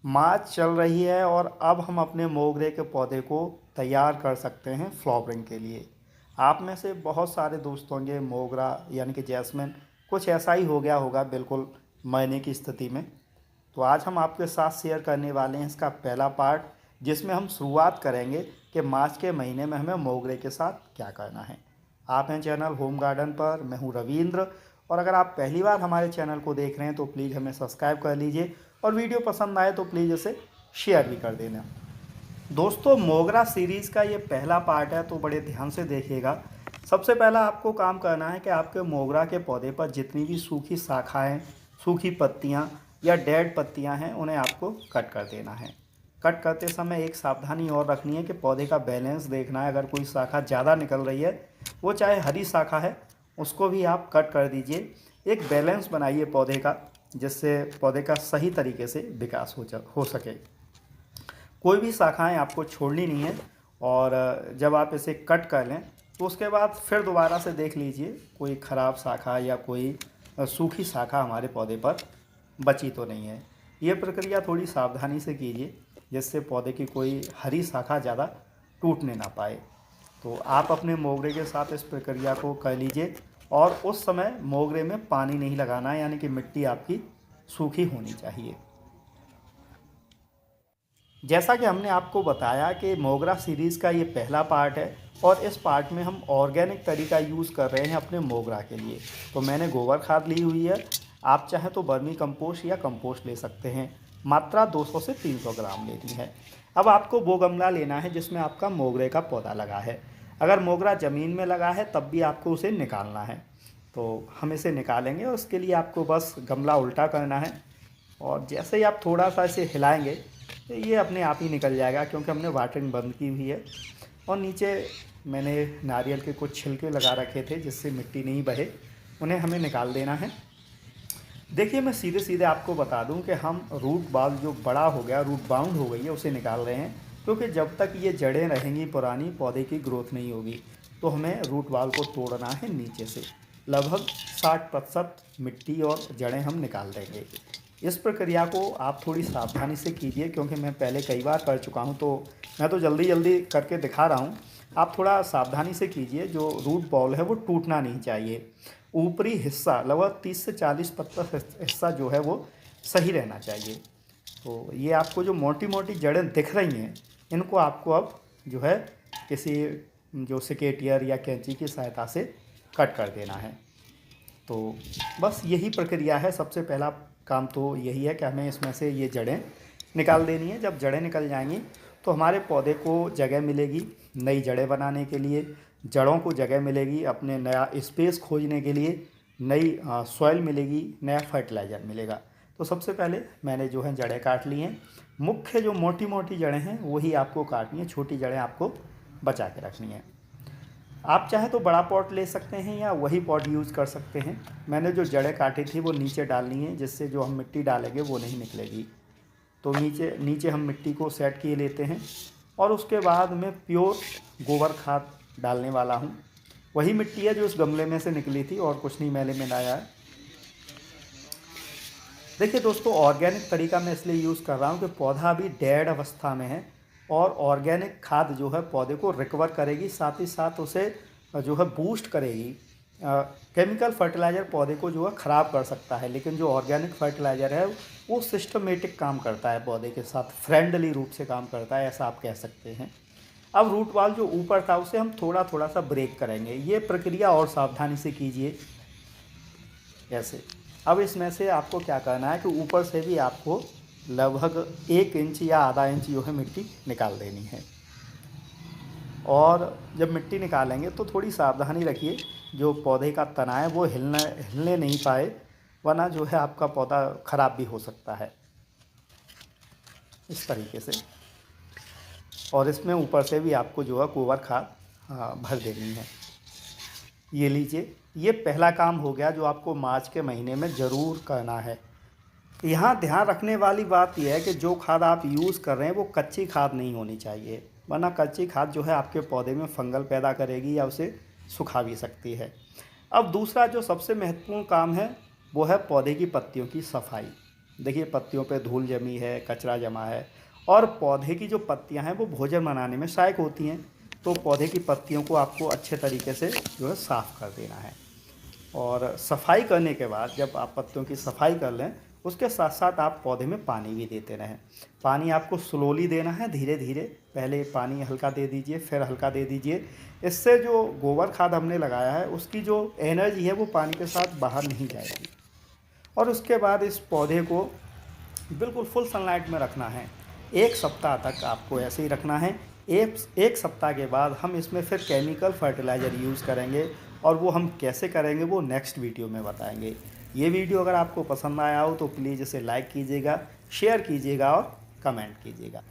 मार्च चल रही है और अब हम अपने मोगरे के पौधे को तैयार कर सकते हैं फ्लावरिंग के लिए। आप में से बहुत सारे दोस्त होंगे मोगरा यानी कि जैस्मिन कुछ ऐसा ही हो गया होगा बिल्कुल मरने की स्थिति में। तो आज हम आपके साथ शेयर करने वाले हैं इसका पहला पार्ट, जिसमें हम शुरुआत करेंगे कि मार्च के महीने में हमें मोगरे के साथ क्या करना है। आप हैं चैनल होम गार्डन पर, मैं हूं रविंद्र। और अगर आप पहली बार हमारे चैनल को देख रहे हैं तो प्लीज़ हमें सब्सक्राइब कर लीजिए और वीडियो पसंद आए तो प्लीज़ इसे शेयर भी कर देना। दोस्तों, मोगरा सीरीज़ का ये पहला पार्ट है तो बड़े ध्यान से देखिएगा। सबसे पहला आपको काम करना है कि आपके मोगरा के पौधे पर जितनी भी सूखी शाखाएं, सूखी पत्तियां या डेड पत्तियां हैं उन्हें आपको कट कर देना है। कट करते समय एक सावधानी और रखनी है कि पौधे का बैलेंस देखना है। अगर कोई शाखा ज़्यादा निकल रही है, वो चाहे हरी शाखा है, उसको भी आप कट कर दीजिए। एक बैलेंस बनाइए पौधे का, जिससे पौधे का सही तरीके से विकास हो सके। कोई भी शाखाएं आपको छोड़नी नहीं है। और जब आप इसे कट कर लें तो उसके बाद फिर दोबारा से देख लीजिए कोई ख़राब शाखा या कोई सूखी शाखा हमारे पौधे पर बची तो नहीं है। ये प्रक्रिया थोड़ी सावधानी से कीजिए, जिससे पौधे की कोई हरी शाखा ज़्यादा टूटने ना पाए। तो आप अपने मोगरे के साथ इस प्रक्रिया को कर लीजिए। और उस समय मोगरे में पानी नहीं लगाना है, यानी कि मिट्टी आपकी सूखी होनी चाहिए। जैसा कि हमने आपको बताया कि मोगरा सीरीज़ का ये पहला पार्ट है और इस पार्ट में हम ऑर्गेनिक तरीका यूज़ कर रहे हैं अपने मोगरा के लिए। तो मैंने गोबर खाद ली हुई है। आप चाहें तो वर्मी कंपोस्ट या कंपोस्ट ले सकते हैं। मात्रा 200 से 300 ग्राम लेनी है। अब आपको वो गमला लेना है जिसमें आपका मोगरे का पौधा लगा है। अगर मोगरा ज़मीन में लगा है तब भी आपको उसे निकालना है। तो हम इसे निकालेंगे और उसके लिए आपको बस गमला उल्टा करना है। और जैसे ही आप थोड़ा सा इसे हिलाएंगे तो ये अपने आप ही निकल जाएगा, क्योंकि हमने वाटरिंग बंद की हुई है। और नीचे मैंने नारियल के कुछ छिलके लगा रखे थे जिससे मिट्टी नहीं बहे, उन्हें हमें निकाल देना है। देखिए, मैं सीधे सीधे आपको बता दूं कि हम रूट बॉल जो बड़ा हो गया, रूट बाउंड हो गई है, उसे निकाल रहे हैं। क्योंकि जब तक ये जड़ें रहेंगी पुरानी, पौधे की ग्रोथ नहीं होगी। तो हमें रूट बॉल को तोड़ना है नीचे से। लगभग 60% मिट्टी और जड़ें हम निकाल देंगे। इस प्रक्रिया को आप थोड़ी सावधानी से कीजिए, क्योंकि मैं पहले कई बार कर चुका हूँ, तो मैं तो जल्दी जल्दी करके दिखा रहा हूँ। आप थोड़ा सावधानी से कीजिए। जो रूट बॉल है वो टूटना नहीं चाहिए। ऊपरी हिस्सा लगभग 30 से 40% हिस्सा जो है वो सही रहना चाहिए। तो ये आपको जो मोटी मोटी जड़ें दिख रही हैं, इनको आपको अब जो है किसी जो सिकेटियर या कैंची की सहायता से कट कर देना है। तो बस यही प्रक्रिया है। सबसे पहला काम तो यही है कि हमें इसमें से ये जड़ें निकाल देनी है। जब जड़ें निकल जाएंगी तो हमारे पौधे को जगह मिलेगी नई जड़ें बनाने के लिए। जड़ों को जगह मिलेगी अपने नया स्पेस खोजने के लिए। नई सॉइल मिलेगी, नया फर्टिलाइज़र मिलेगा। तो सबसे पहले मैंने जो है जड़ें काट ली हैं। मुख्य जो मोटी मोटी जड़ें हैं वही आपको काटनी है, छोटी जड़ें आपको बचा के रखनी है। आप चाहे तो बड़ा पॉट ले सकते हैं या वही पॉट यूज़ कर सकते हैं। मैंने जो जड़ें काटी थी वो नीचे डालनी है, जिससे जो हम मिट्टी डालेंगे वो नहीं निकलेगी। तो नीचे नीचे हम मिट्टी को सेट किए लेते हैं। और उसके बाद मैं प्योर गोबर खाद डालने वाला हूँ। वही मिट्टी है जो उस गमले में से निकली थी और कुछ नहीं मैंने मिलाया है। देखिए दोस्तों, ऑर्गेनिक तरीका मैं इसलिए यूज़ कर रहा हूँ कि पौधा अभी डेड अवस्था में है। और ऑर्गेनिक खाद जो है पौधे को रिकवर करेगी, साथ ही साथ उसे जो है बूस्ट करेगी। केमिकल फर्टिलाइज़र पौधे को जो है ख़राब कर सकता है, लेकिन जो ऑर्गेनिक फर्टिलाइज़र है वो सिस्टमेटिक काम करता है, पौधे के साथ फ्रेंडली रूप से काम करता है, ऐसा आप कह सकते हैं। अब रूट बॉल जो ऊपर था उसे हम थोड़ा थोड़ा सा ब्रेक करेंगे। ये प्रक्रिया और सावधानी से कीजिए ऐसे। अब इसमें से आपको क्या करना है कि ऊपर से भी आपको लगभग 1 इंच या आधा इंच जो है मिट्टी निकाल देनी है। और जब मिट्टी निकालेंगे तो थोड़ी सावधानी रखिए, जो पौधे का तना है वो हिलने नहीं पाए, वरना जो है आपका पौधा ख़राब भी हो सकता है इस तरीके से। और इसमें ऊपर से भी आपको जो है गोबर खाद भर देनी है। ये लीजिए, ये पहला काम हो गया जो आपको मार्च के महीने में ज़रूर करना है। यहाँ ध्यान रखने वाली बात यह है कि जो खाद आप यूज़ कर रहे हैं वो कच्ची खाद नहीं होनी चाहिए, वरना कच्ची खाद जो है आपके पौधे में फंगल पैदा करेगी या उसे सुखा भी सकती है। अब दूसरा जो सबसे महत्वपूर्ण काम है वो है पौधे की पत्तियों की सफाई। देखिए पत्तियों पे धूल जमी है, कचरा जमा है और पौधे की जो पत्तियां हैं वो भोजन बनाने में सहायक होती हैं। तो पौधे की पत्तियों को आपको अच्छे तरीके से जो है साफ़ कर देना है। और सफाई करने के बाद जब आप पत्तियों की सफाई कर लें, उसके साथ साथ आप पौधे में पानी भी देते रहें। पानी आपको स्लोली देना है, धीरे धीरे। पहले पानी हल्का दे दीजिए, फिर हल्का दे दीजिए। इससे जो गोबर खाद हमने लगाया है उसकी जो एनर्जी है वो पानी के साथ बाहर नहीं जाएगी। और उसके बाद इस पौधे को बिल्कुल फुल सनलाइट में रखना है। 1 सप्ताह तक आपको ऐसे ही रखना है। एक सप्ताह के बाद हम इसमें फिर केमिकल फर्टिलाइज़र यूज़ करेंगे और वो हम कैसे करेंगे वो नेक्स्ट वीडियो में बताएंगे। ये वीडियो अगर आपको पसंद आया हो तो प्लीज़ इसे लाइक कीजिएगा, शेयर कीजिएगा और कमेंट कीजिएगा।